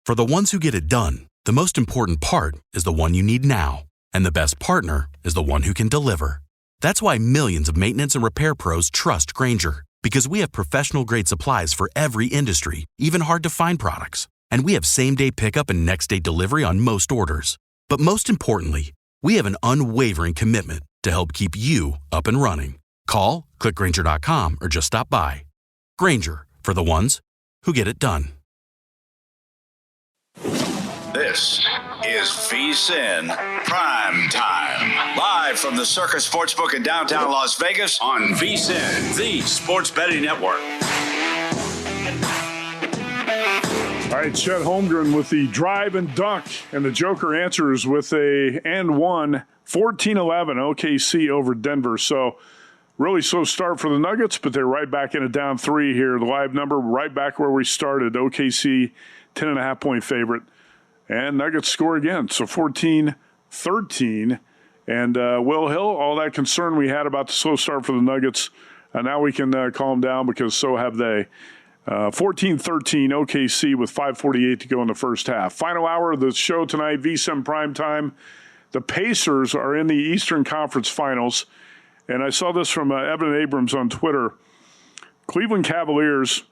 For the ones who get it done, the most important part is the one you need now. And the best partner is the one who can deliver. That's why millions of maintenance and repair pros trust Grainger, because we have professional-grade supplies for every industry, even hard-to-find products. And we have same-day pickup and next-day delivery on most orders. But most importantly, we have an unwavering commitment to help keep you up and running. Call, click Grainger.com, or just stop by. Grainger, for the ones who get it done. This is VSiN Primetime. Live from the Circus Sportsbook in downtown Las Vegas on VSiN, the sports betting network. All right, Chet Holmgren with the drive and dunk, and the Joker answers with a and one, 14-11 OKC over Denver. So really slow start for the Nuggets, but they're right back in a down 3 here. The live number right back where we started. OKC 10.5-point favorite. And Nuggets score again, so 14-13. And Will Hill, all that concern we had about the slow start for the Nuggets, now we can calm down because so have they. 14-13 OKC with 5:48 to go in the first half. Final hour of the show tonight, VSiN Primetime. The Pacers are in the Eastern Conference Finals. And I saw this from Evan Abrams on Twitter. Cleveland Cavaliers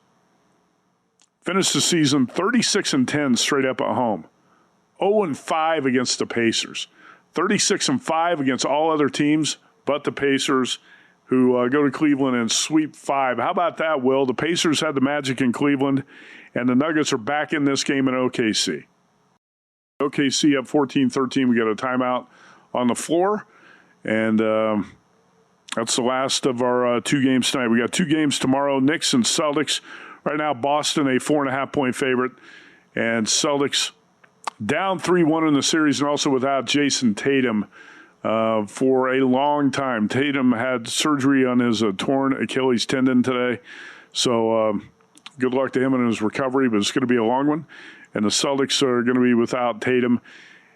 finished the season 36-10 straight up at home. 0-5 against the Pacers. 36-5 against all other teams but the Pacers, who go to Cleveland and sweep 5. How about that, Will? The Pacers had the magic in Cleveland, and the Nuggets are back in this game in OKC. OKC up 14-13. We got a timeout on the floor, and that's the last of our 2 games tonight. We got 2 games tomorrow, Knicks and Celtics. Right now, Boston a 4.5-point favorite, and Celtics down 3-1 in the series, and also without Jason Tatum for a long time. Tatum had surgery on his torn Achilles tendon today, so good luck to him in his recovery, but it's going to be a long one. And the Celtics are going to be without Tatum,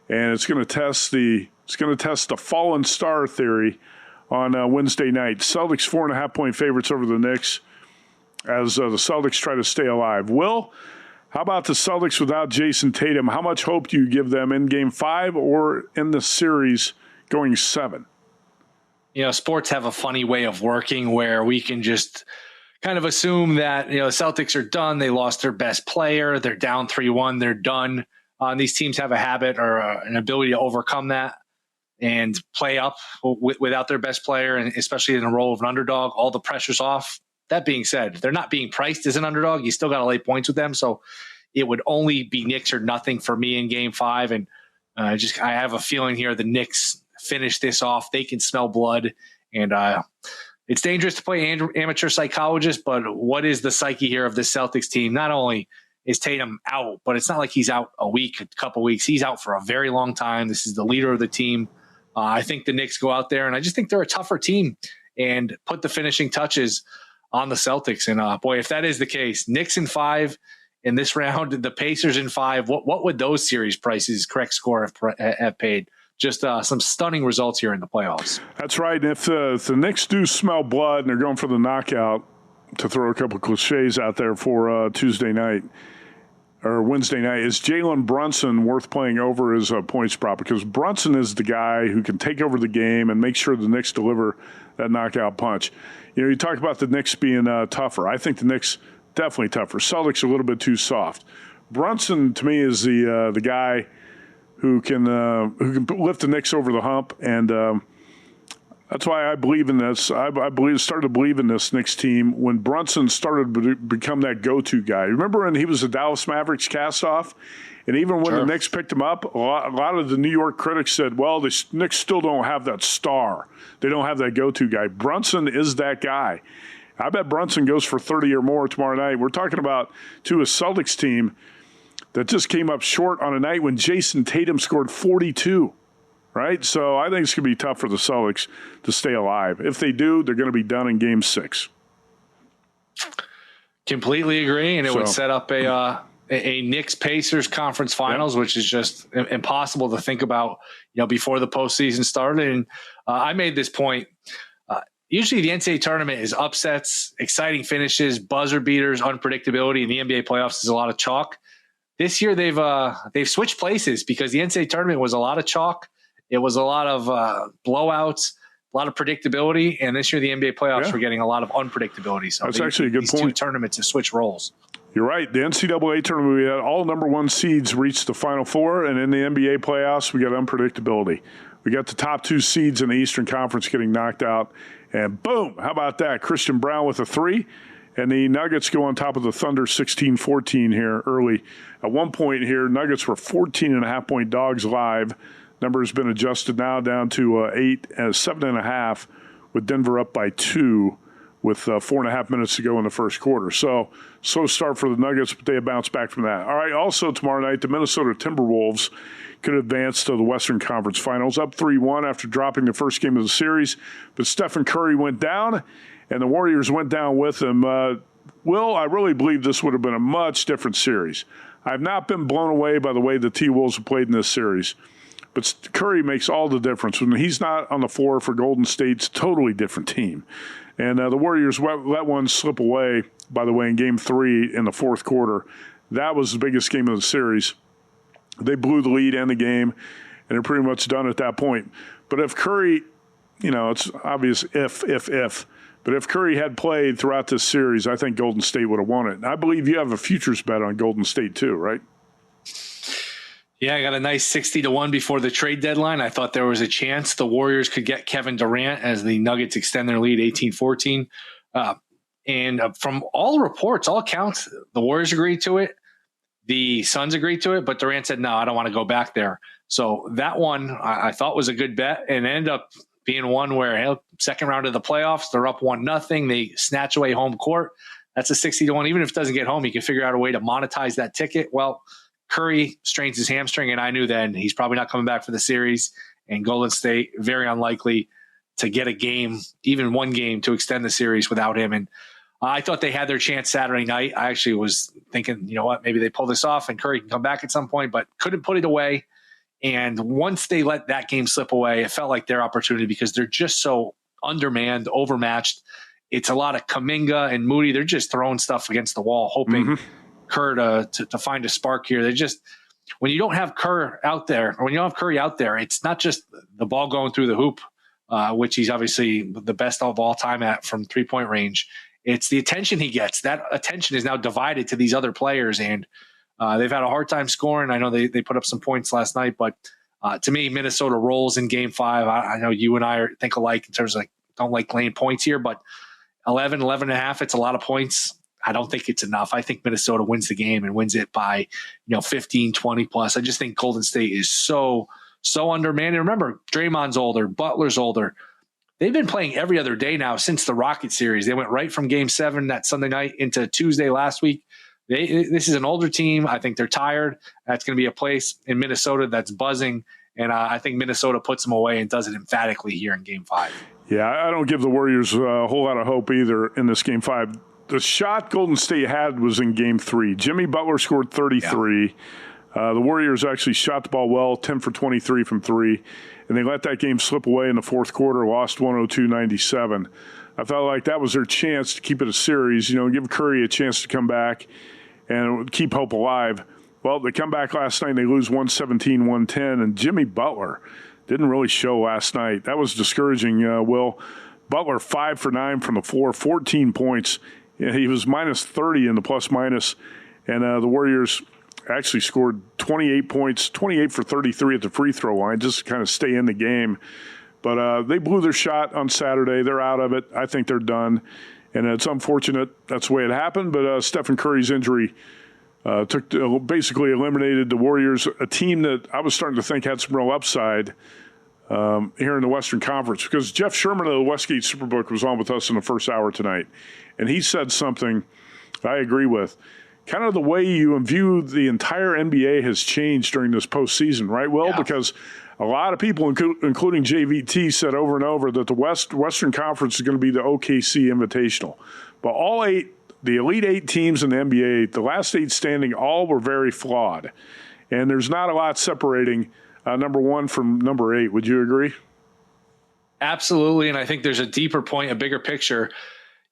and it's going to test the fallen star theory on Wednesday night. Celtics 4.5-point favorites over the Knicks as the Celtics try to stay alive. Will, how about the Celtics without Jason Tatum? How much hope do you give them in Game 5 or in the series going 7? You know, sports have a funny way of working where we can just kind of assume that, you know, the Celtics are done. They lost their best player. They're down 3-1. They're done. And these teams have a habit or an ability to overcome that and play up without their best player, and especially in the role of an underdog. All the pressure's off. That being said, they're not being priced as an underdog. You still got to lay points with them. So it would only be Knicks or nothing for me in Game 5. And I have a feeling here the Knicks finish this off. They can smell blood. And it's dangerous to play amateur psychologist, but what is the psyche here of this Celtics team? Not only is Tatum out, but it's not like he's out a week, a couple weeks. He's out for a very long time. This is the leader of the team. I think the Knicks go out there, and I just think they're a tougher team and put the finishing touches on the Celtics. And boy, if that is the case, Knicks in 5 in this round, the Pacers in 5, what would those series prices, correct score, have paid? Just some stunning results here in the playoffs. That's right. And if the Knicks do smell blood and they're going for the knockout, to throw a couple cliches out there for Tuesday night or Wednesday night, is Jalen Brunson worth playing over his points prop? Because Brunson is the guy who can take over the game and make sure the Knicks deliver that knockout punch. You know, you talk about the Knicks being tougher. I think the Knicks definitely tougher. Celtics a little bit too soft. Brunson, to me, is the guy who can lift the Knicks over the hump, and that's why I believe in this. I started to believe in this Knicks team when Brunson started to become that go-to guy. Remember when he was the Dallas Mavericks cast-off? And even when the Knicks picked him up, a lot of the New York critics said, well, the Knicks still don't have that star. They don't have that go-to guy. Brunson is that guy. I bet Brunson goes for 30 or more tomorrow night. We're talking about a Celtics team that just came up short on a night when Jason Tatum scored 42. Right? So I think it's going to be tough for the Celtics to stay alive. If they do, they're going to be done in Game 6. Completely agree, and it would set up a Knicks-Pacers conference finals, which is just impossible to think about, before the postseason started. And I made this point. Usually the NCAA tournament is upsets, exciting finishes, buzzer beaters, unpredictability, and the NBA playoffs is a lot of chalk. this year they've switched places because the NCAA tournament was a lot of chalk. It was a lot of blowouts, a lot of predictability, and this year the NBA playoffs were getting a lot of unpredictability. So that's actually a good point. These two tournaments have switched roles. You're right. The NCAA tournament, we had all number one seeds reach the Final Four, and in the NBA playoffs, we got unpredictability. We got the top two seeds in the Eastern Conference getting knocked out, and boom, how about that? Christian Brown with a three. And the Nuggets go on top of the Thunder 16-14 here early. At one point here, Nuggets were 14.5-point dogs live. Number has been adjusted now down to 7.5, with Denver up by 2 with 4.5 minutes to go in the first quarter. So slow start for the Nuggets, but they bounce back from that. All right, also tomorrow night, the Minnesota Timberwolves could advance to the Western Conference Finals, up 3-1 after dropping the first game of the series. But Stephen Curry went down, and the Warriors went down with him. Will, I really believe this would have been a much different series. I've not been blown away by the way the T-Wolves have played in this series. But Curry makes all the difference. When he's not on the floor for Golden State, it's a totally different team. And the Warriors let one slip away, by the way, in Game 3 in the fourth quarter. That was the biggest game of the series. They blew the lead and the game, and they're pretty much done at that point. But if Curry, it's obvious if. But if Curry had played throughout this series, I think Golden State would have won it. And I believe you have a futures bet on Golden State too, right? Yeah, I got a nice 60-1 before the trade deadline. I thought there was a chance the Warriors could get Kevin Durant as the Nuggets extend their lead 18-14. And from all reports, all accounts, the Warriors agreed to it. The Suns agreed to it, but Durant said, no, I don't want to go back there. So that one I thought was a good bet, and ended up being one where second round of the playoffs, they're up 1-0. They snatch away home court. That's a 60-1. Even if it doesn't get home, you can figure out a way to monetize that ticket. Well, Curry strains his hamstring, and I knew then he's probably not coming back for the series. And Golden State, very unlikely to get a game, even one game, to extend the series without him. And I thought they had their chance Saturday night. I actually was thinking, maybe they pull this off and Curry can come back at some point, but couldn't put it away. And once they let that game slip away, it felt like their opportunity because they're just so undermanned, overmatched. It's a lot of Kuminga and Moody. They're just throwing stuff against the wall, hoping Kerr to find a spark here. They just, when you don't have Kerr out there, or when you don't have Curry out there, it's not just the ball going through the hoop, which he's obviously the best of all time at from 3-point range. It's the attention he gets. That attention is now divided to these other players, and they've had a hard time scoring. I know they put up some points last night, but to me, Minnesota rolls in Game 5. I know you and I think alike in terms of don't like laying points here, but 11.5, it's a lot of points. I don't think it's enough. I think Minnesota wins the game and wins it by 15, 20 plus. I just think Golden State is so undermanned. And remember, Draymond's older, Butler's older. They've been playing every other day now since the Rocket series. They went right from Game 7 that Sunday night into Tuesday last week. This is an older team. I think they're tired. That's going to be a place in Minnesota that's buzzing, and I think Minnesota puts them away and does it emphatically here in Game 5. Yeah, I don't give the Warriors a whole lot of hope either in this Game 5. The shot Golden State had was in Game 3. Jimmy Butler scored 33. Yeah. The Warriors actually shot the ball well, 10 for 23 from 3, and they let that game slip away in the fourth quarter, lost 102-97. I felt like that was their chance to keep it a series, give Curry a chance to come back and keep hope alive. Well, they come back last night and they lose 117-110, and Jimmy Butler didn't really show last night. That was discouraging, Will. Butler 5 for 9 from the floor, 14 points. He was minus 30 in the plus-minus, and the Warriors actually scored 28 points, 28 for 33 at the free throw line, just to kind of stay in the game. But they blew their shot on Saturday. They're out of it. I think they're done. And it's unfortunate that's the way it happened. But Stephen Curry's injury basically eliminated the Warriors, a team that I was starting to think had some real upside here in the Western Conference. Because Jeff Sherman of the Westgate Superbook was on with us in the first hour tonight. And he said something I agree with. Kind of the way you view the entire NBA has changed during this postseason, right, Will? Yeah. Because a lot of people, including JVT, said over and over that the Western Conference is going to be the OKC Invitational. But the Elite 8 teams in the NBA, the last 8 standing, all were very flawed. And there's not a lot separating number 1 from number 8. Would you agree? Absolutely, and I think there's a deeper point, a bigger picture.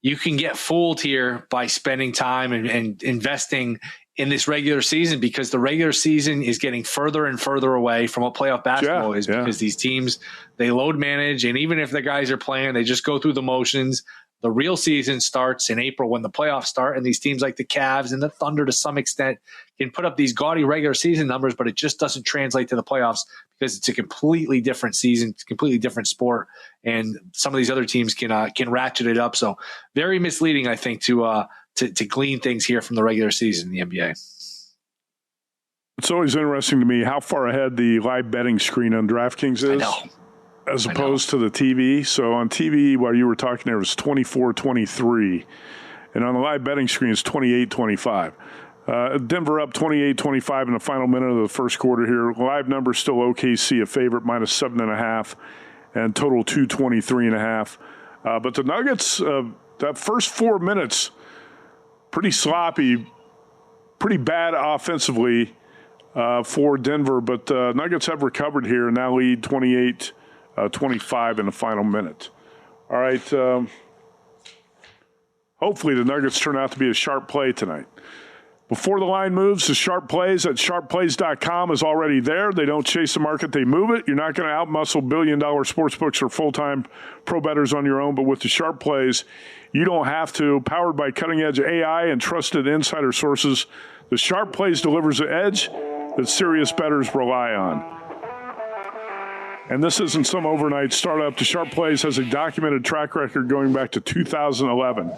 You can get fooled here by spending time and investing in this regular season, because the regular season is getting further and further away from what playoff basketball is, because these teams, they load manage, and even if the guys are playing, they just go through the motions. The real season starts in April when the playoffs start, and these teams like the Cavs and the Thunder to some extent can put up these gaudy regular season numbers, but it just doesn't translate to the playoffs because it's a completely different season, it's a completely different sport, and some of these other teams can ratchet it up. So very misleading, I think, to glean things here from the regular season in the NBA. It's always interesting to me how far ahead the live betting screen on DraftKings is as opposed to the TV. So on TV, while you were talking there, it was 24-23. And on the live betting screen, it's 28-25. Denver up 28-25 in the final minute of the first quarter here. Live number still OKC, a favorite, minus 7.5, and total 223.5. But the Nuggets, that first 4 minutes, pretty sloppy, pretty bad offensively for Denver, but Nuggets have recovered here and now lead 28-25 in the final minute. All right. Hopefully the Nuggets turn out to be a sharp play tonight. Before the line moves, the sharp plays at sharpplays.com is already there. They don't chase the market, they move it. You're not going to outmuscle billion-dollar sportsbooks or full-time pro bettors on your own, but with the sharp plays, you don't have to. Powered by cutting-edge AI and trusted insider sources, the Sharp Plays delivers the edge that serious bettors rely on. And this isn't some overnight startup. The Sharp Plays has a documented track record going back to 2011.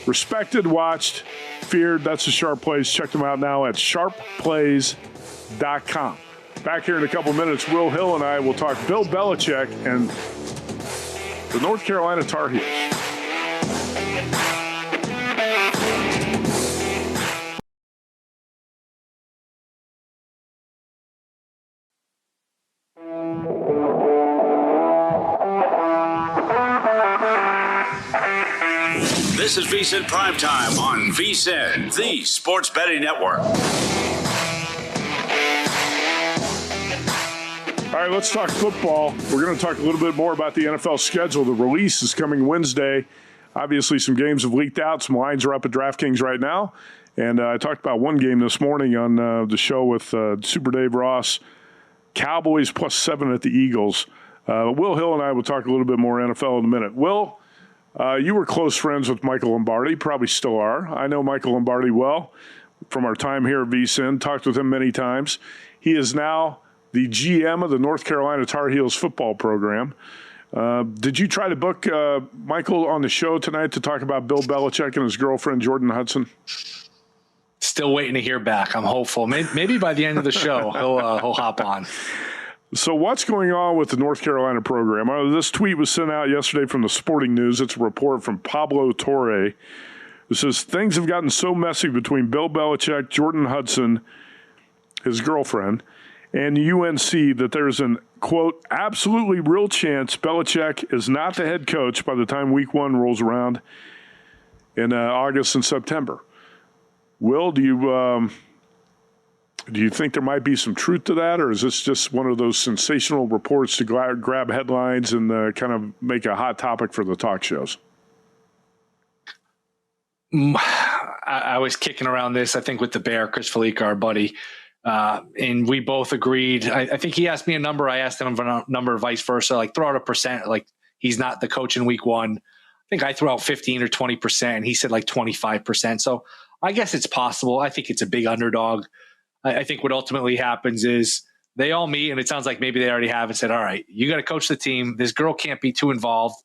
Respected, watched, feared. That's the Sharp Plays. Check them out now at sharpplays.com. Back here in a couple minutes, Will Hill and I will talk Bill Belichick and the North Carolina Tar Heels. This is VSiN Primetime on VSiN, the Sports Betting Network. All right, let's talk football. We're going to talk a little bit more about the NFL schedule. The release is coming Wednesday. Obviously, some games have leaked out. Some lines are up at DraftKings right now. And I talked about one game this morning on the show with Super Dave Ross. Cowboys +7 at the Eagles. Will Hill and I will talk a little bit more NFL in a minute. Will, you were close friends with Michael Lombardi, probably still are. I know Michael Lombardi well from our time here at VSiN, talked with him many times. He is now the GM of the North Carolina Tar Heels football program. Did you try to book Michael on the show tonight to talk about Bill Belichick and his girlfriend, Jordan Hudson? Still waiting to hear back. I'm hopeful. Maybe by the end of the show, he'll hop on. So what's going on with the North Carolina program? This tweet was sent out yesterday from the Sporting News. It's a report from Pablo Torre. It says, things have gotten so messy between Bill Belichick, Jordan Hudson, his girlfriend, and UNC that there's an, quote, absolutely real chance Belichick is not the head coach by the time week 1 rolls around in August and September. Will, do you think there might be some truth to that, or is this just one of those sensational reports to grab headlines and kind of make a hot topic for the talk shows? I was kicking around this, I think, with the Bear, Chris Felica, our buddy, and we both agreed. I think he asked me a number. I asked him for a number, vice versa. Like, throw out a percent. Like, he's not the coach in week 1. I think I threw out 15 or 20%, and he said like 25%. So I guess it's possible. I think it's a big underdog. I think what ultimately happens is they all meet, and it sounds like maybe they already have, and said, all right, you got to coach the team. This girl can't be too involved.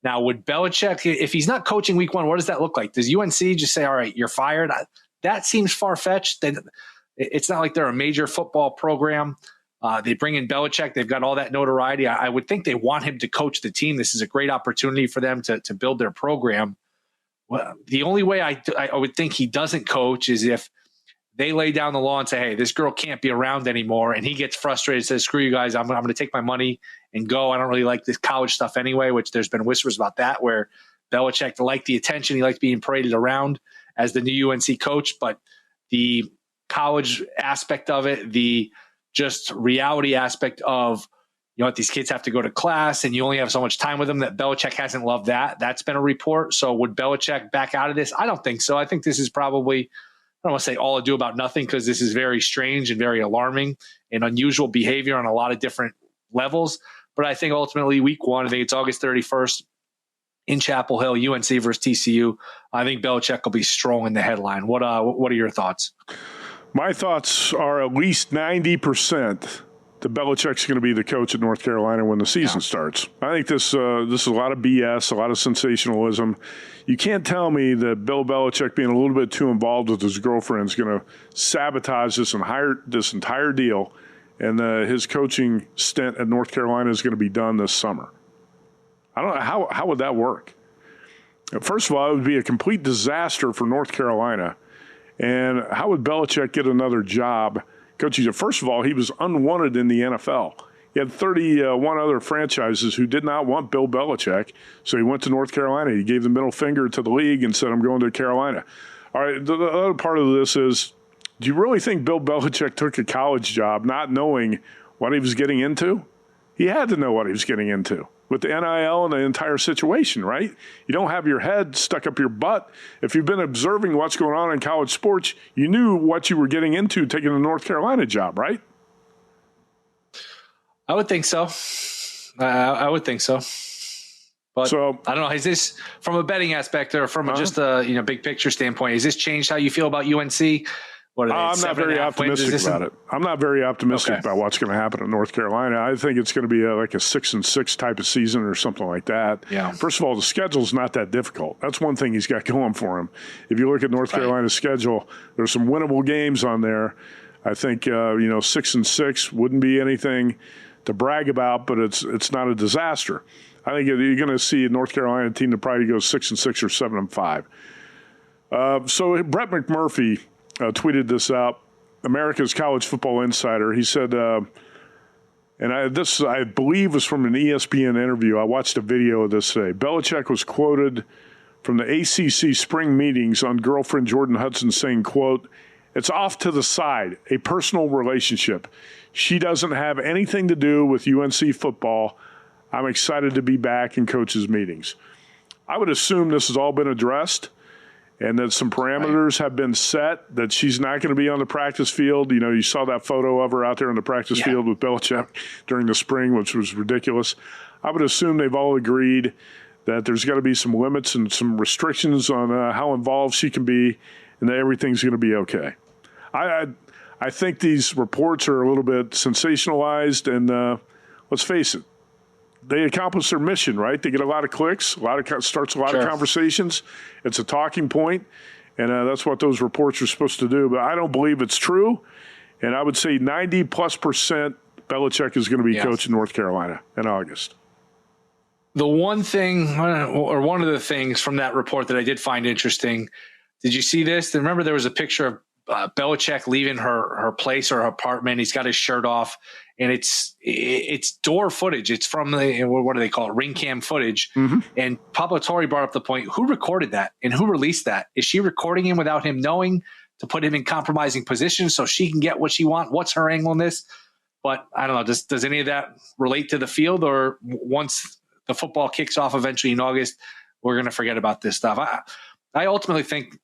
Now, would Belichick, if he's not coaching week 1, what does that look like? Does UNC just say, all right, you're fired? That seems far-fetched. It's not like they're a major football program. They bring in Belichick. They've got all that notoriety. I would think they want him to coach the team. This is a great opportunity for them to build their program. Well, the only way I would think he doesn't coach is if they lay down the law and say, hey, this girl can't be around anymore. And he gets frustrated, says, screw you guys. I'm going to take my money and go. I don't really like this college stuff anyway, which there's been whispers about that, where Belichick liked the attention. He liked being paraded around as the new UNC coach. But the college aspect of it, the just reality aspect of, you know what, these kids have to go to class and you only have so much time with them, that Belichick hasn't loved that. That's been a report. So would Belichick back out of this? I don't think so. I think this is probably don't want to say all ado about nothing, because this is very strange and very alarming and unusual behavior on a lot of different levels. But I think ultimately week 1, I think it's August 31st in Chapel Hill, UNC versus TCU. I think Belichick will be strolling the headline. What are your thoughts? My thoughts are at least 90% that Belichick's going to be the coach at North Carolina when the season starts. I think this is a lot of BS, a lot of sensationalism. You can't tell me that Bill Belichick being a little bit too involved with his girlfriend is going to sabotage this entire deal, and his coaching stint at North Carolina is going to be done this summer. I don't know how would that work. First of all, it would be a complete disaster for North Carolina. And how would Belichick get another job coaching? First of all, he was unwanted in the NFL. He had 31 other franchises who did not want Bill Belichick, so he went to North Carolina. He gave the middle finger to the league and said, I'm going to Carolina. All right, the other part of this is, do you really think Bill Belichick took a college job not knowing what he was getting into? He had to know what he was getting into with the NIL and the entire situation, right? You don't have your head stuck up your butt. If you've been observing what's going on in college sports, you knew what you were getting into taking a North Carolina job, right? I would think so. I would think so. But so, I don't know. Is this from a betting aspect or from just a big picture standpoint? Has this changed how you feel about UNC? I'm not very optimistic about it. I'm not very optimistic about what's going to happen in North Carolina. I think it's going to be like a 6-6 type of season or something like that. Yeah. First of all, the schedule's not that difficult. That's one thing he's got going for him. If you look at North Carolina's schedule, there's some winnable games on there. I think 6-6 wouldn't be anything to brag about, but it's not a disaster. I think you're going to see a North Carolina team that probably goes 6-6 or 7-5. So Brett McMurphy tweeted this out, America's College Football Insider. He said, this I believe was from an ESPN interview. I watched a video of this today. Belichick was quoted from the ACC spring meetings on girlfriend Jordan Hudson saying, quote, "It's off to the side, a personal relationship. She doesn't have anything to do with UNC football. I'm excited to be back in coaches' meetings." I would assume this has all been addressed, and that some parameters have been set, that she's not going to be on the practice field. You saw that photo of her out there on the practice field with Belichick during the spring, which was ridiculous. I would assume they've all agreed that there's got to be some limits and some restrictions on how involved she can be, and that everything's going to be okay. I think these reports are a little bit sensationalized, and let's face it, they accomplish their mission, right? They get a lot of clicks, starts a lot of conversations. It's a talking point, and that's what those reports are supposed to do. But I don't believe it's true, and I would say 90+% Belichick is going to be coaching North Carolina in August. The one thing, or one of the things from that report that I did find interesting, did you see this? Remember there was a picture of Belichick leaving her place or her apartment. He's got his shirt off, and it's door footage. It's from the, what do they call it, ring cam footage. Mm-hmm. And Pablo Torre brought up the point, who recorded that and who released that? Is she recording him without him knowing to put him in compromising positions so she can get what she wants? What's her angle in this? But I don't know. Does any of that relate to the field, or once the football kicks off eventually in August, we're going to forget about this stuff? I ultimately think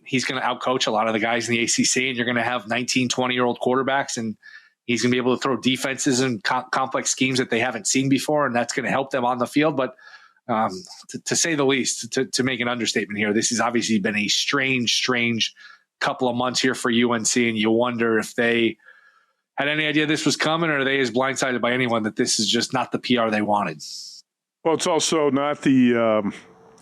he's going to outcoach a lot of the guys in the ACC, and you're going to have 19, 20-year-old quarterbacks, and he's going to be able to throw defenses and complex schemes that they haven't seen before, and that's going to help them on the field. But to say the least, to make an understatement here, this has obviously been a strange couple of months here for UNC, and you wonder if they had any idea this was coming, or are they as blindsided by anyone that this is just not the PR they wanted? Well, it's also not the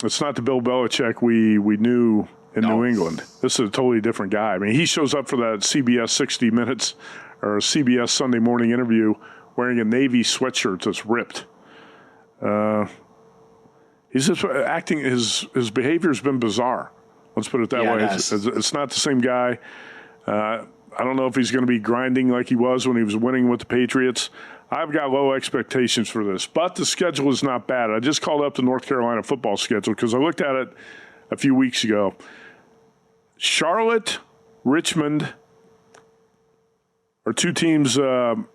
it's not the Bill Belichick we knew in New England. This is a totally different guy. I mean, he shows up for that CBS 60 Minutes or CBS Sunday morning interview wearing a Navy sweatshirt that's ripped. He's just acting, his behavior's been bizarre. Let's put it that way. It's not the same guy. I don't know if he's going to be grinding like he was when he was winning with the Patriots. I've got low expectations for this, but the schedule is not bad. I just called up the North Carolina football schedule because I looked at it a few weeks ago. Charlotte, Richmond are two teams North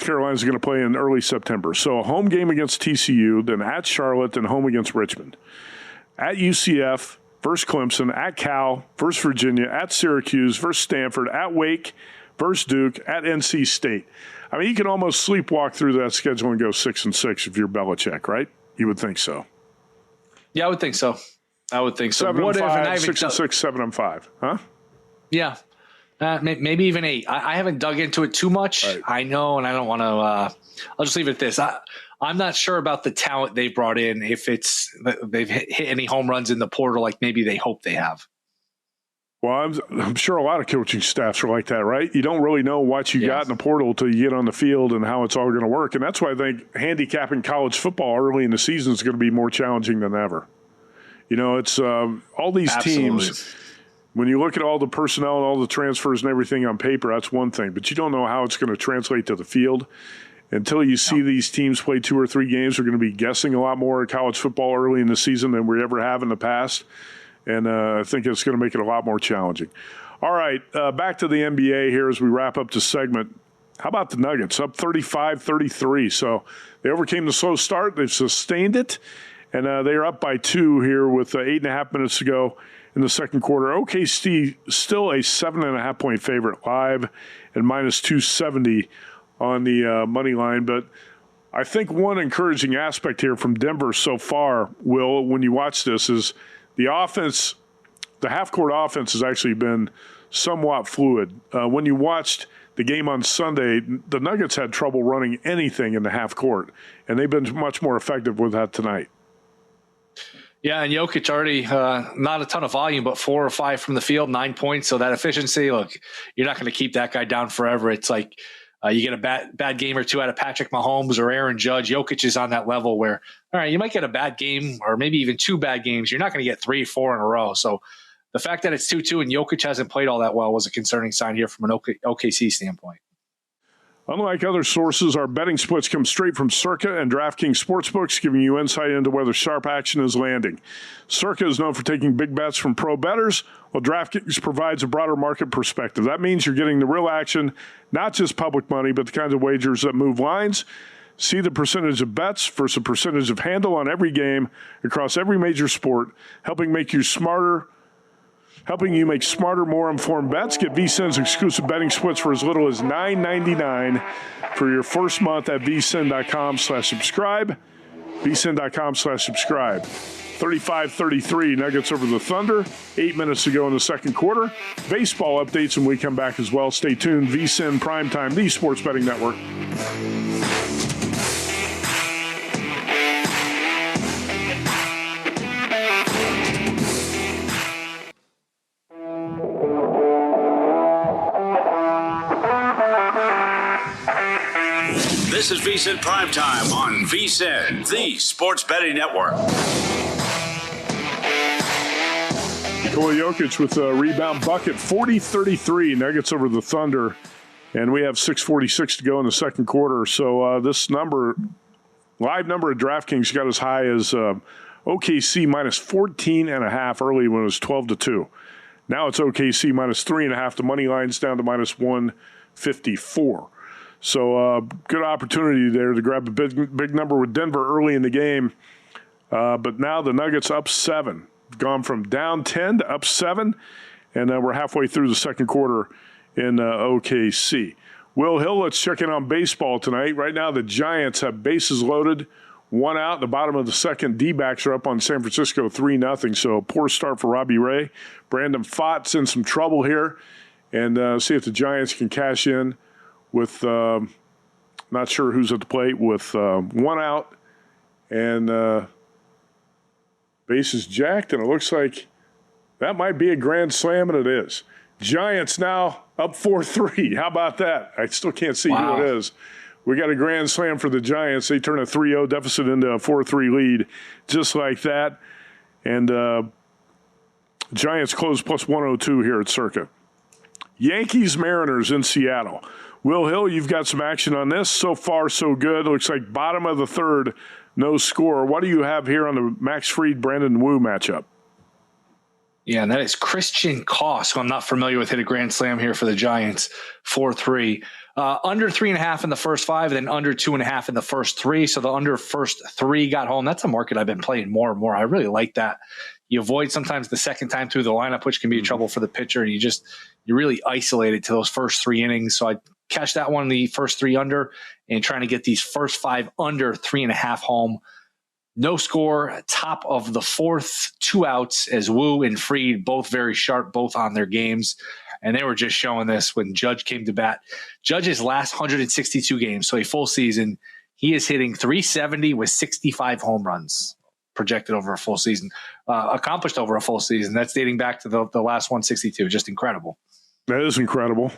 Carolina is going to play in early September. So a home game against TCU, then at Charlotte, then home against Richmond. At UCF, versus Clemson, at Cal, versus Virginia, at Syracuse, versus Stanford, at Wake, versus Duke, at NC State. I mean, you can almost sleepwalk through that schedule and go 6-6 if you're Belichick, right? You would think so. Yeah, I would think so. 7-5, 6-6, 7-5, huh? Yeah. Maybe even 8. I haven't dug into it too much. Right. I know, and I don't want to I'll just leave it at this. I'm not sure about the talent they've brought in, if they've hit any home runs in the portal like maybe they hope they have. Well, I'm sure a lot of coaching staffs are like that, right? You don't really know what you got in the portal until you get on the field and how it's all going to work. And that's why I think handicapping college football early in the season is going to be more challenging than ever. You know, it's all these teams. When you look at all the personnel and all the transfers and everything on paper, that's one thing. But you don't know how it's going to translate to the field. Until you see these teams play 2 or 3 games, we're going to be guessing a lot more at college football early in the season than we ever have in the past. And I think it's going to make it a lot more challenging. All right, back to the NBA here as we wrap up this segment. How about the Nuggets? Up 35-33. So they overcame the slow start. They've sustained it. And they are up by 2 here with 8.5 minutes to go in the second quarter. OKC still a 7.5-point favorite live and minus 270 on the money line. But I think one encouraging aspect here from Denver so far, Will, when you watch this, is the offense, the half-court offense has actually been somewhat fluid. When you watched the game on Sunday, the Nuggets had trouble running anything in the half-court, and they've been much more effective with that tonight. Yeah, and Jokic already not a ton of volume, but 4 or 5 from the field, 9 points. So that efficiency, look, you're not going to keep that guy down forever. It's like you get a bad game or 2 out of Patrick Mahomes or Aaron Judge. Jokic is on that level where, all right, you might get a bad game or maybe even 2 bad games. You're not going to get 3 or 4 in a row. So the fact that it's 2-2 and Jokic hasn't played all that well was a concerning sign here from an OKC standpoint. Unlike other sources, our betting splits come straight from Circa and DraftKings Sportsbooks, giving you insight into where the sharp action is landing. Circa is known for taking big bets from pro bettors, while DraftKings provides a broader market perspective. That means you're getting the real action, not just public money, but the kinds of wagers that move lines. See the percentage of bets versus percentage of handle on every game across every major sport, helping you make smarter, more informed bets. Get VSiN's exclusive betting splits for as little as $9.99 for your first month at VSiN.com/subscribe. VSiN.com/subscribe. 35-33, Nuggets over the Thunder. 8 minutes to go in the second quarter. Baseball updates when we come back as well. Stay tuned. VSiN Primetime, the Sports Betting Network. This is VSiN Primetime on VSiN, the Sports Betting Network. Nikola Jokic with a rebound bucket, 40-33, Nuggets over the Thunder. And we have 6:46 to go in the second quarter. So this live number at DraftKings got as high as OKC minus 14.5 early when it was 12-2. Now it's OKC minus 3.5. The money line's down to minus 154. So good opportunity there to grab a big number with Denver early in the game. But now the Nuggets up 7. Gone from down 10 to up 7. And we're halfway through the second quarter in OKC. Will Hill, let's check in on baseball tonight. Right now the Giants have bases loaded. 1 out. The bottom of the second, D-backs are up on San Francisco 3-0. So a poor start for Robbie Ray. Brandon Pfaadt's in some trouble here. And see if the Giants can cash in with not sure who's at the plate, with 1 out and bases jacked, and it looks like that might be a grand slam, and it is. Giants now up 4-3. How about that? I still can't see who it is. We got a grand slam for the Giants. They turn a 3-0 deficit into a 4-3 lead just like that. And Giants close plus 102 here at Circa. Yankees-Mariners in Seattle. Will Hill, you've got some action on this. So far, so good. Looks like bottom of the third, no score. What do you have here on the Max Fried, Brandon Wu matchup? Yeah, and that is Christian Koss, who I'm not familiar with, hit a grand slam here for the Giants, 4-3. Under 3.5 in the first 5, then under 2.5 in the first 3. So the under first 3 got home. That's a market I've been playing more and more. I really like that. You avoid sometimes the second time through the lineup, which can be trouble for the pitcher. And you really isolated to those first 3 innings. So I catch that one in the first 3 under and trying to get these first 5 under 3.5 home. No score, top of the 4th, 2 outs as Wu and Fried, both very sharp, both on their games. And they were just showing this when Judge came to bat. Judge's last 162 games, so a full season, he is hitting .370 with 65 home runs projected over a full season, accomplished over a full season. That's dating back to the last 162. Just incredible. That is incredible.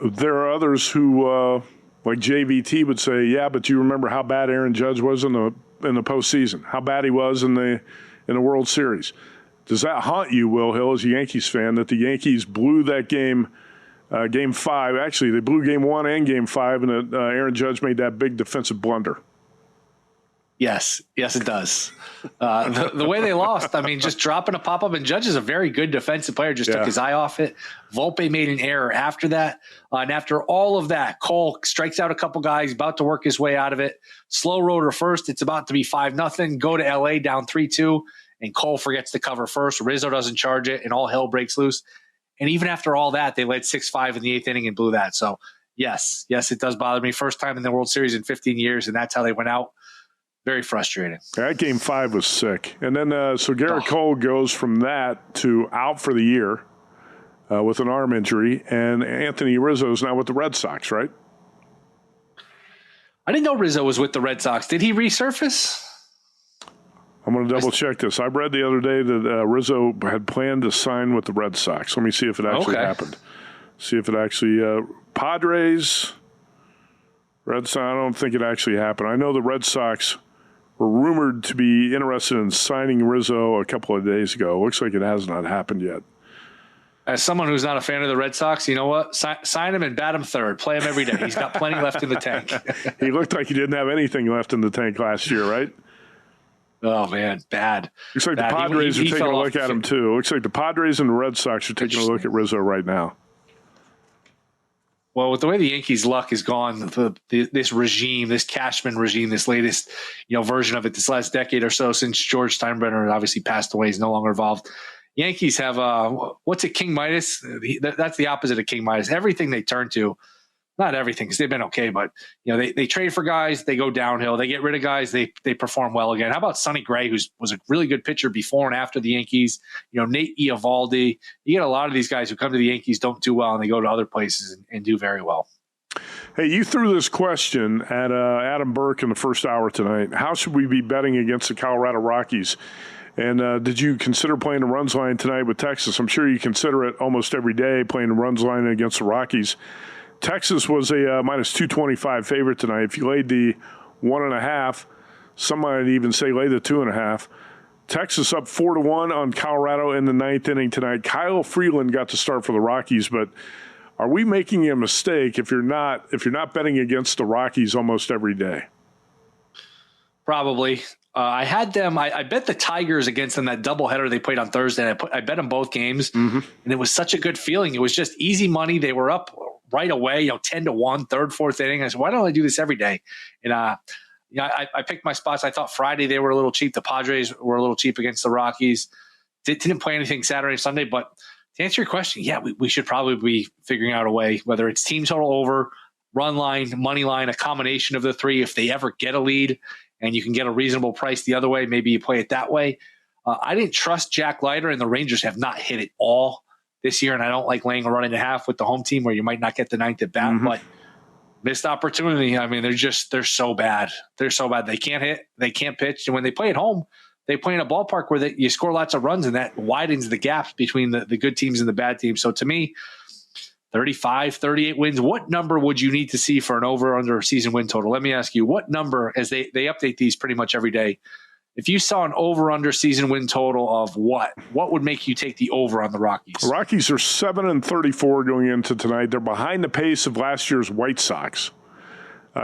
There are others who, like JVT, would say, yeah, but you remember how bad Aaron Judge was in the postseason, how bad he was in the World Series. Does that haunt you, Will Hill, as a Yankees fan, that the Yankees blew that game, Game 5? Actually, they blew Game 1 and Game 5, and that Aaron Judge made that big defensive blunder. Yes, it does. The way they lost, I mean, just dropping a pop-up, and Judge is a very good defensive player, just took his eye off it. Volpe made an error after that. And after all of that, Cole strikes out a couple guys, about to work his way out of it. Slow rotor first. It's about to be 5-0. Go to L.A. down 3-2, and Cole forgets to cover first. Rizzo doesn't charge it, and all hell breaks loose. And even after all that, they led 6-5 in the 8th inning and blew that. So, yes, it does bother me. First time in the World Series in 15 years, and that's how they went out. Very frustrating. That Game 5 was sick. And then, so Garrett Cole goes from that to out for the year with an arm injury. And Anthony Rizzo is now with the Red Sox, right? I didn't know Rizzo was with the Red Sox. Did he resurface? I'm going to double check this. I read the other day that Rizzo had planned to sign with the Red Sox. Let me see if it actually happened. See if it actually Padres, Red Sox. I don't think it actually happened. I know the Red Sox were rumored to be interested in signing Rizzo a couple of days ago. Looks like it has not happened yet. As someone who's not a fan of the Red Sox, you know what? Sign him and bat him third. Play him every day. He's got plenty left in the tank. He looked like he didn't have anything left in the tank last year, right? Oh, man, bad. Looks like bad. The Padres are taking a look at him, too. Looks like the Padres and the Red Sox are taking a look at Rizzo right now. Well, with the way the Yankees' luck is gone, this regime, this Cashman regime, this latest version of it, this last decade or so since George Steinbrenner obviously passed away, is no longer involved. Yankees have what's it, King Midas? That's the opposite of King Midas. Everything they turn to, not everything, because they've been okay, but they trade for guys, they go downhill. They get rid of guys, they perform well again. How about Sonny Gray, who was a really good pitcher before and after the Yankees? Nate Eovaldi. You get a lot of these guys who come to the Yankees, don't do well, and they go to other places and do very well. Hey, you threw this question at Adam Burke in the first hour tonight. How should we be betting against the Colorado Rockies? And did you consider playing the runs line tonight with Texas? I'm sure you consider it almost every day, playing the runs line against the Rockies. Texas was a minus 225 favorite tonight. If you laid the 1.5, some might even say lay the 2.5. Texas up 4-1 on Colorado in the 9th inning tonight. Kyle Freeland got to start for the Rockies, but are we making a mistake if you're not betting against the Rockies almost every day? Probably. I had them. I bet the Tigers against them, that doubleheader they played on Thursday. And I bet them both games, and it was such a good feeling. It was just easy money. They were up right away, 10-1, third, fourth inning. I said, why don't I do this every day? And I picked my spots. I thought Friday they were a little cheap. The Padres were a little cheap against the Rockies. Didn't play anything Saturday and Sunday. But to answer your question, yeah, we should probably be figuring out a way, whether it's team total over, run line, money line, a combination of the three. If they ever get a lead and you can get a reasonable price the other way, maybe you play it that way. I didn't trust Jack Leiter, and the Rangers have not hit it all this year, and I don't like laying a 1.5 with the home team where you might not get the 9th at bat, but missed opportunity. I mean, they're so bad. They're so bad. They can't hit, they can't pitch. And when they play at home, they play in a ballpark where you score lots of runs, and that widens the gaps between the good teams and the bad teams. So to me, 35, 38 wins. What number would you need to see for an over-under season win total? Let me ask you, what number, as they update these pretty much every day, if you saw an over-under season win total of what would make you take the over on the Rockies? The Rockies are 7-34 going into tonight. They're behind the pace of last year's White Sox.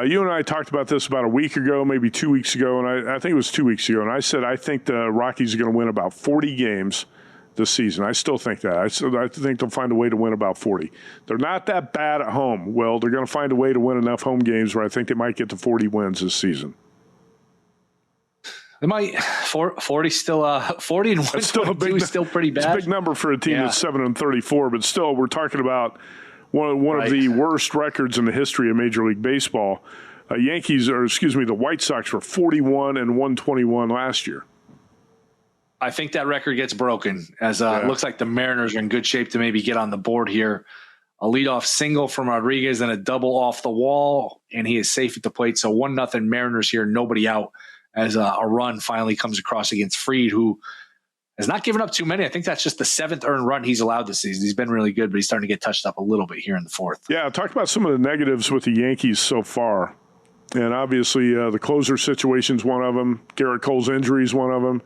You and I talked about this about a week ago, maybe 2 weeks ago, and I think it was 2 weeks ago, and I said I think the Rockies are going to win about 40 games this season. I still think that. I think they'll find a way to win about 40. They're not that bad at home. Well, they're going to find a way to win enough home games where I think they might get to 40 wins this season. They might 40 still 40 and 122 is still pretty bad. It's a big number for a team that's 7-34, but still we're talking about one of the worst records in the history of Major League Baseball. The White Sox were 41 and 121 last year. I think that record gets broken as it looks like the Mariners are in good shape to maybe get on the board here. A leadoff single from Rodriguez and a double off the wall, and he is safe at the plate. So 1-0 Mariners here, nobody out as a run finally comes across against Fried, who has not given up too many. I think that's just the 7th earned run he's allowed this season. He's been really good, but he's starting to get touched up a little bit here in the 4th. Yeah, talk about some of the negatives with the Yankees so far. And obviously the closer situation's one of them. Garrett Cole's injury is one of them.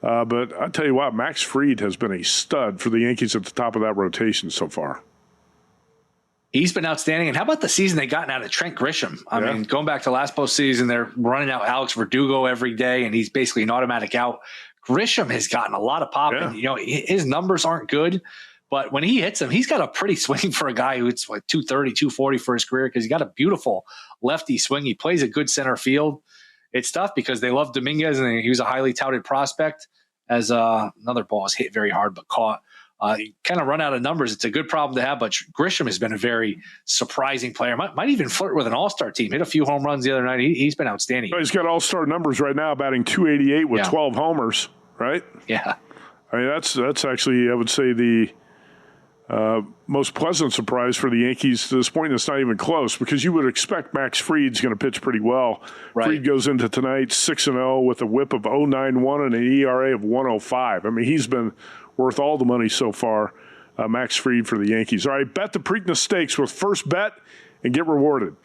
But I tell you what, Max Fried has been a stud for the Yankees at the top of that rotation so far. He's been outstanding. And how about the season they gotten out of Trent Grisham? I mean, going back to last postseason, they're running out Alex Verdugo every day, and he's basically an automatic out. Grisham has gotten a lot of pop. Yeah. And, his numbers aren't good, but when he hits them, he's got a pretty swing for a guy who's like 230, 240 for his career because he's got a beautiful lefty swing. He plays a good center field. It's tough because they love Dominguez, and he was a highly touted prospect as another ball is hit very hard but caught. You kind of run out of numbers. It's a good problem to have, but Grisham has been a very surprising player. Might even flirt with an all-star team. Hit a few home runs the other night. He's been outstanding. He's got all-star numbers right now, batting .288 with 12 homers, right? Yeah. I mean, that's actually, I would say, the most pleasant surprise for the Yankees to this point. It's not even close because you would expect Max Fried's going to pitch pretty well. Right. Fried goes into tonight 6-0 with a whip of .091 and an ERA of 105. I mean, he's been worth all the money so far, Max Fried for the Yankees. All right, bet the Preakness Stakes with First Bet and get rewarded.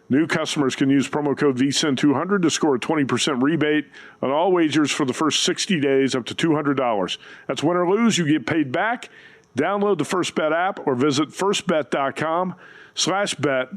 New customers can use promo code VSiN200 to score a 20% rebate on all wagers for the first 60 days up to $200. That's win or lose, you get paid back. Download the First Bet app or visit firstbet.com/bet.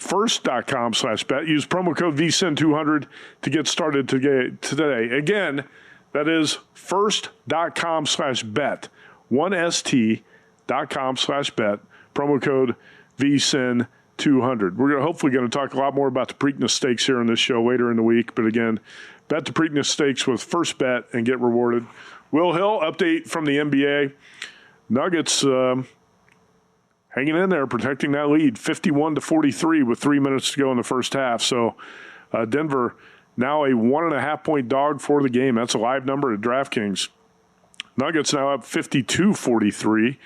First.com/bet. Use promo code VSiN200 to get started today. Again, that is first.com/bet. 1st.com/bet. Promo code VSiN200. We're hopefully going to talk a lot more about the Preakness Stakes here on this show later in the week. But again, bet the Preakness Stakes with First Bet and get rewarded. Will Hill, update from the NBA. Nuggets hanging in there, protecting that lead, 51-43 with 3 minutes to go in the first half. So Denver now a 1.5-point dog for the game. That's a live number at DraftKings. Nuggets now up 52-43.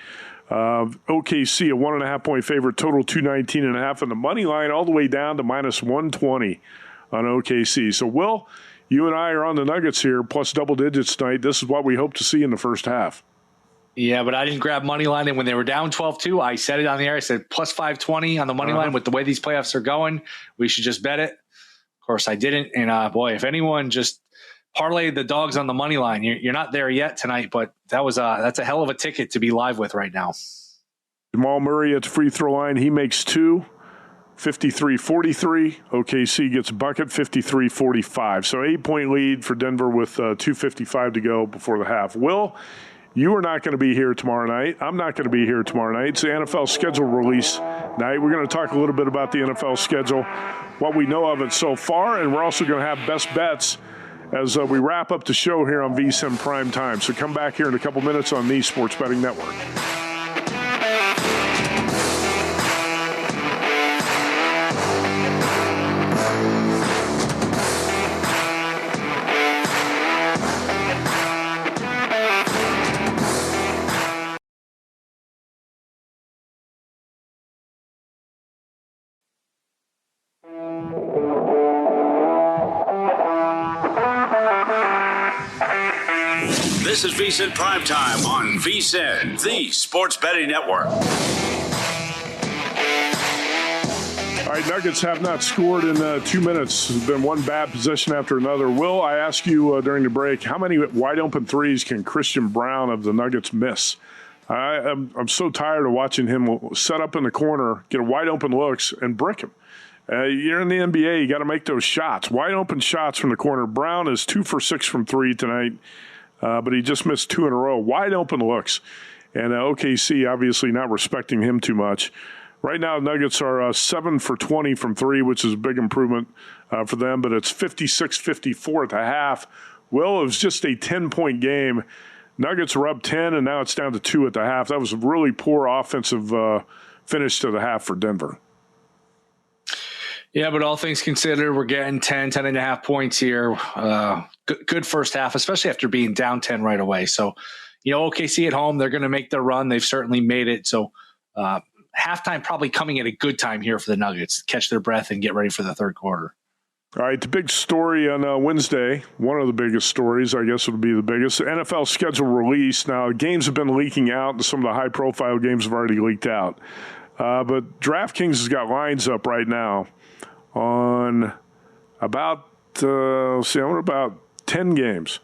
OKC a 1.5-point favorite, total 219.5, and the money line all the way down to -120 on OKC. So, Will, you and I are on the Nuggets here, plus double digits tonight. This is what we hope to see in the first half. Yeah, but I didn't grab money line, and when they were down 12-2, I said it on the air. I said plus 520 on the money line. With the way these playoffs are going, we should just bet it. Of course, I didn't. And boy, if anyone just parlayed the dogs on the money line, you're not there yet tonight. But that's a hell of a ticket to be live with right now. Jamal Murray at the free throw line, he makes two. 53-43. OKC gets a bucket, 53-45. So 8-point lead for Denver with 2:55 to go before the half. Will, you are not going to be here tomorrow night. I'm not going to be here tomorrow night. It's the NFL schedule release night. We're going to talk a little bit about the NFL schedule, what we know of it so far, and we're also going to have best bets as we wrap up the show here on VSiN Primetime. So come back here in a couple minutes on the Sports Betting Network. This is VSiN Primetime on VSiN, the Sports Betting Network. All right, Nuggets have not scored in 2 minutes. There's been one bad possession after another. Will, I asked you during the break, how many wide-open threes can Christian Brown of the Nuggets miss? I'm so tired of watching him set up in the corner, get a wide-open looks, and brick him. You're in the NBA, you got to make those shots. Wide-open shots from the corner. Brown is 2 for 6 from three tonight. But he just missed 2 in a row. Wide open looks. And OKC obviously not respecting him too much. Right now, Nuggets are 7 for 20 from three, which is a big improvement for them. But it's 56-54 at the half Will, it was just a 10-point game. Nuggets were up 10, and now it's down to 2 at the half. That was a really poor offensive finish to the half for Denver. Yeah, but all things considered, we're getting 10.5 points here. Good first half, especially after being down 10 right away. So, OKC at home, they're going to make their run. They've certainly made it. So halftime probably coming at a good time here for the Nuggets. Catch their breath and get ready for the third quarter. All right, the big story on Wednesday, one of the biggest stories, I guess would be the biggest, NFL schedule release. Now, games have been leaking out, and some of the high-profile games have already leaked out. But DraftKings has got lines up right now on about 10 games.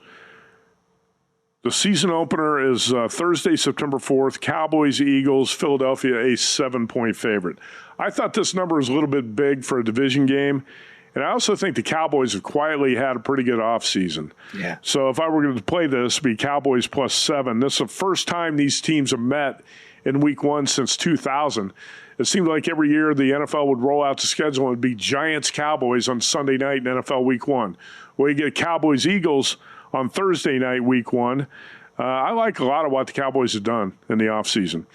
The season opener is Thursday, September 4th, Cowboys, Eagles, Philadelphia, a 7-point favorite. I thought this number was a little bit big for a division game. And I also think the Cowboys have quietly had a pretty good offseason. Yeah. So if I were going to play this, it'd be Cowboys plus 7. This is the first time these teams have met in week 1 since 2000. It seemed like every year the NFL would roll out the schedule and it'd be Giants-Cowboys on Sunday night in NFL week 1. Well, you get Cowboys-Eagles on Thursday night week 1. I like a lot of what the Cowboys have done in the offseason.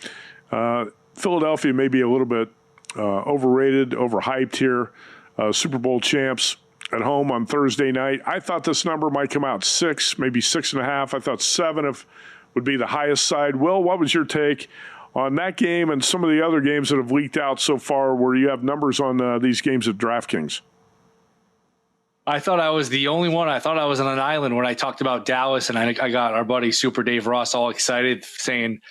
Philadelphia may be a little bit overrated, overhyped here. Super Bowl champs at home on Thursday night. I thought this number might come out 6, maybe 6.5. I thought 7 would be the highest side. Will, what was your take on that game and some of the other games that have leaked out so far where you have numbers on these games at DraftKings? I thought I was the only one. I thought I was on an island when I talked about Dallas, and I got our buddy Super Dave Ross all excited saying,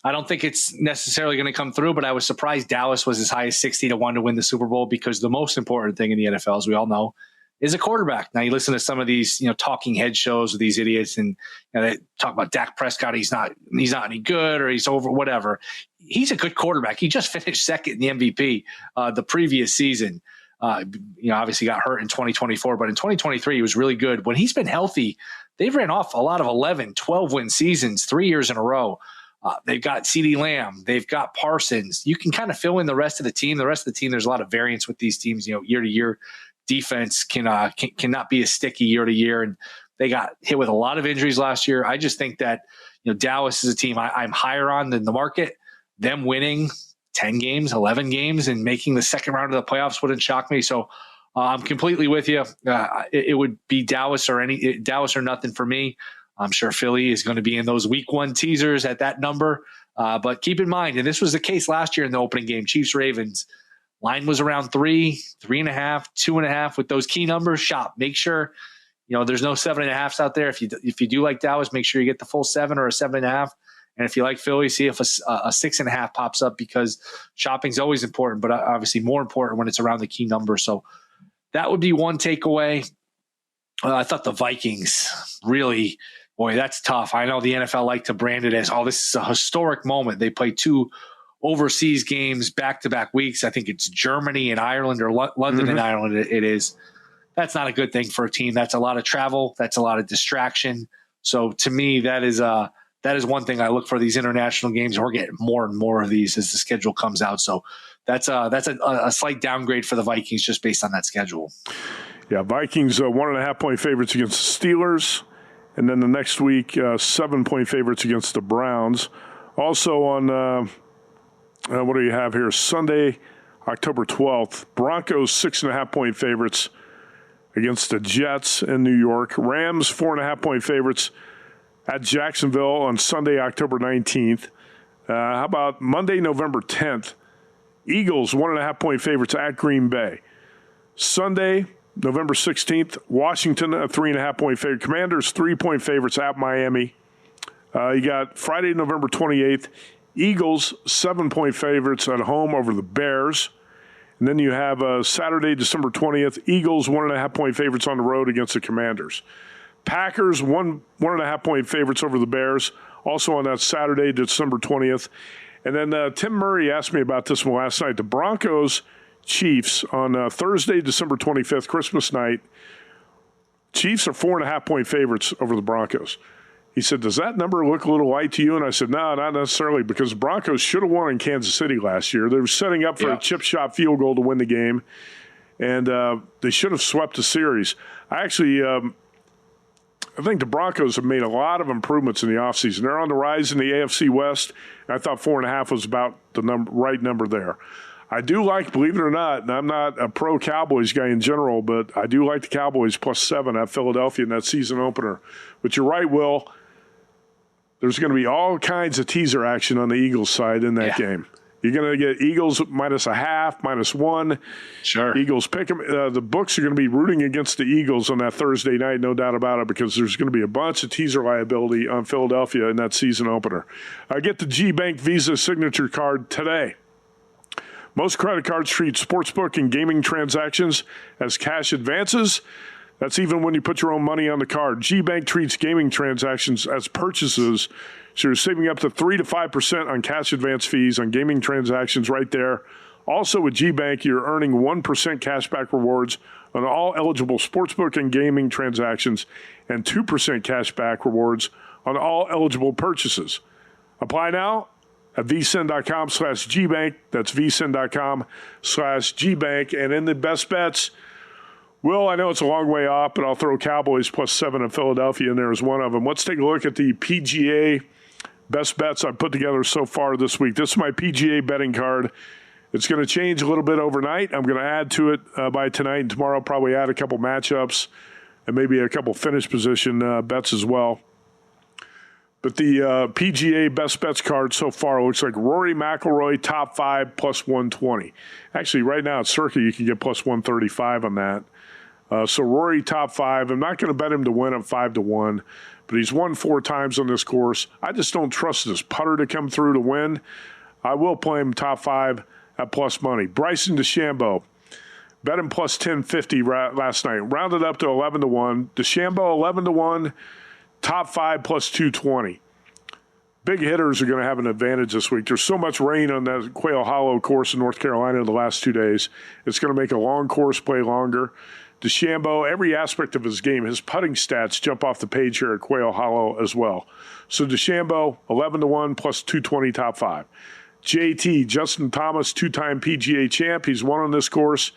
I don't think it's necessarily going to come through, but I was surprised Dallas was as high as 60-1 to win the Super Bowl, because the most important thing in the NFL, as we all know, is a quarterback. Now you listen to some of these, talking head shows with these idiots, and they talk about Dak Prescott. He's not any good, or he's over, whatever. He's a good quarterback. He just finished second in the MVP the previous season. Obviously got hurt in 2024, but in 2023 he was really good. When he's been healthy, they've ran off a lot of 11, 12-win seasons 3 years in a row. They've got CeeDee Lamb. They've got Parsons. You can kind of fill in the rest of the team. The rest of the team, there's a lot of variance with these teams. Year to year, defense cannot be as sticky year to year. And they got hit with a lot of injuries last year. I just think that Dallas is a team I'm higher on than the market. Them winning 10 games, 11 games, and making the second round of the playoffs wouldn't shock me. So I'm completely with you. It would be Dallas or nothing for me. I'm sure Philly is going to be in those week 1 teasers at that number. But keep in mind, and this was the case last year in the opening game, Chiefs-Ravens, line was around 3, 3.5, 2.5 with those key numbers. Shop. Make sure, there's no 7.5s out there. If you do like Dallas, make sure you get the full 7 or a 7.5. And if you like Philly, see if a 6.5 pops up, because shopping's always important, but obviously more important when it's around the key number. So that would be one takeaway. I thought the Vikings really... Boy, that's tough. I know the NFL like to brand it as, this is a historic moment. They play 2 overseas games back-to-back weeks. I think it's Germany and Ireland, or London and Ireland it is. That's not a good thing for a team. That's a lot of travel. That's a lot of distraction. So to me, that is one thing I look for these international games. And we're getting more and more of these as the schedule comes out. So that's a slight downgrade for the Vikings just based on that schedule. Yeah, Vikings 1.5-point favorites against the Steelers. And then the next week, 7-point favorites against the Browns. Also on, what do you have here? Sunday, October 12th, Broncos 6.5-point favorites against the Jets in New York. Rams 4.5-point favorites at Jacksonville on Sunday, October 19th. How about Monday, November 10th? Eagles 1.5-point favorites at Green Bay. Sunday, November 16th, Washington, a 3.5-point favorite. Commanders, 3-point favorites at Miami. You got Friday, November 28th, Eagles, 7-point favorites at home over the Bears. And then you have Saturday, December 20th, Eagles, 1.5-point favorites on the road against the Commanders. Packers, 1.5-point favorites over the Bears, also on that Saturday, December 20th. And then Tim Murray asked me about this one last night. The Broncos Chiefs on Thursday, December 25th, Christmas night. Chiefs are 4.5-point favorites over the Broncos. He said, does that number look a little light to you? And I said, no, not necessarily, because the Broncos should have won in Kansas City last year. They were setting up for a chip shot field goal to win the game, and they should have swept the series. I actually I think the Broncos have made a lot of improvements in the offseason. They're on the rise in the AFC West. I thought 4.5 was about the right number there. I do like, believe it or not, and I'm not a pro-Cowboys guy in general, but I do like the Cowboys +7 at Philadelphia in that season opener. But you're right, Will. There's going to be all kinds of teaser action on the Eagles side in that game. You're going to get Eagles -0.5, -1. Sure. Eagles pick them. The books are going to be rooting against the Eagles on that Thursday night, no doubt about it, because there's going to be a bunch of teaser liability on Philadelphia in that season opener. I get the G-Bank Visa signature card today. Most credit cards treat sportsbook and gaming transactions as cash advances. That's even when you put your own money on the card. G-Bank treats gaming transactions as purchases, so you're saving up to 3 to 5% on cash advance fees on gaming transactions right there. Also with G-Bank, you're earning 1% cashback rewards on all eligible sportsbook and gaming transactions and 2% cashback rewards on all eligible purchases. Apply now at vsin.com/gbank. That's vsin.com/gbank. And in the best bets, Will, I know it's a long way off, but I'll throw Cowboys +7 in Philadelphia in there as one of them. Let's take a look at the PGA best bets I've put together so far this week. This is my PGA betting card. It's going to change a little bit overnight. I'm going to add to it by tonight and tomorrow. I'll probably add a couple matchups and maybe a couple finish position bets as well. But the PGA best bets card so far looks like Rory McIlroy top 5 +120. Actually, right now at Circa you can get +135 on that. So Rory top 5. I'm not going to bet him to win at 5-1, but he's won 4 times on this course. I just don't trust this putter to come through to win. I will play him top 5 at plus money. Bryson DeChambeau, bet him +1050 last night. Rounded up to 11-1. DeChambeau 11-1. Top 5 +220. Big hitters are going to have an advantage this week. There's so much rain on that Quail Hollow course in North Carolina the last 2 days. It's going to make a long course play longer. DeChambeau, every aspect of his game, his putting stats jump off the page here at Quail Hollow as well. So DeChambeau, 11-1 +220 top 5. JT, Justin Thomas, 2-time PGA champ. He's won on this course.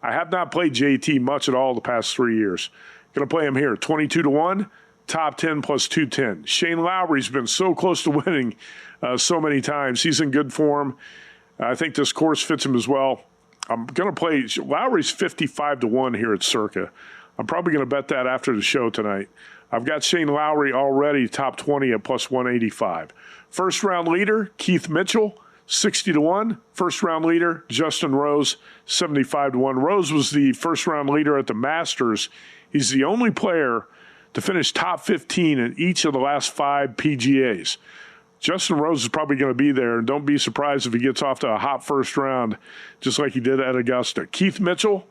I have not played JT much at all the past 3 years. Going to play him here, 22-1. Top 10 +210. Shane Lowry's been so close to winning so many times. He's in good form. I think this course fits him as well. I'm going to play Lowry's 55-1 here at Circa. I'm probably going to bet that after the show tonight. I've got Shane Lowry already top 20 at +185. First round leader, Keith Mitchell, 60-1. First round leader, Justin Rose, 75-1. Rose was the first round leader at the Masters. He's the only player to finish top 15 in each of the last 5 PGAs. Justin Rose is probably going to be there, and don't be surprised if he gets off to a hot first round, just like he did at Augusta. Keith Mitchell,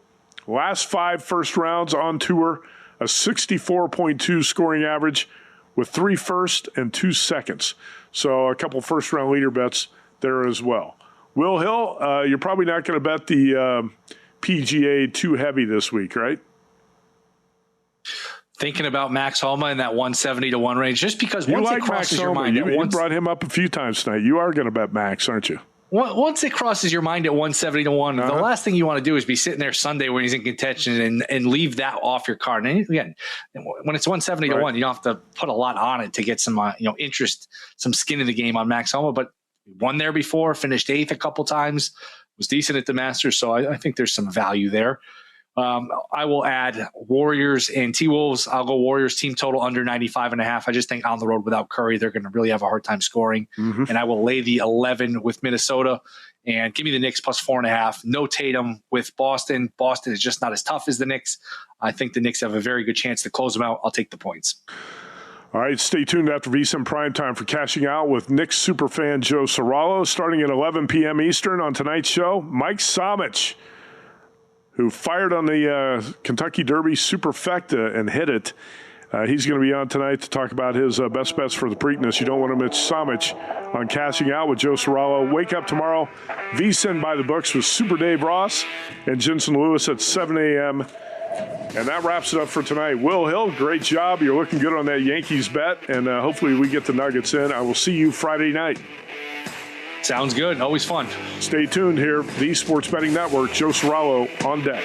last 5 first rounds on tour, a 64.2 scoring average with 3 first and 2 seconds. So a couple first-round leader bets there as well. Will Hill, you're probably not going to bet the PGA too heavy this week, right? Thinking about Max Homa in that 170-1 range, just because once it crosses your mind, you brought him up a few times tonight. You are going to bet Max, aren't you? Once it crosses your mind at 170-1, the last thing you want to do is be sitting there Sunday when he's in contention and leave that off your card. And again, when it's 170-1, you don't have to put a lot on it to get some interest, some skin in the game on Max Homa. But won there before, finished 8th a couple times, was decent at the Masters, so I think there's some value there. I will add Warriors and T-Wolves. I'll go Warriors team total under 95.5. I just think on the road without Curry, they're going to really have a hard time scoring. Mm-hmm. And I will lay the 11 with Minnesota and give me the Knicks +4.5. No Tatum with Boston. Boston is just not as tough as the Knicks. I think the Knicks have a very good chance to close them out. I'll take the points. All right, stay tuned after VSiN Primetime for Cashing Out with Knicks superfan Joe Serralo, starting at 11 p.m. Eastern on tonight's show. Mike Somich, who fired on the Kentucky Derby superfecta and hit it. He's going to be on tonight to talk about his best bets for the Preakness. You don't want to miss Somich on Cashing Out with Joe Serralo. Wake up tomorrow, VSiN by the books with Super Dave Ross and Jensen Lewis at 7 a.m. And that wraps it up for tonight. Will Hill, great job. You're looking good on that Yankees bet, and hopefully we get the Nuggets in. I will see you Friday night. Sounds good. Always fun. Stay tuned here. The Sports Betting Network. Joe Serralo on deck.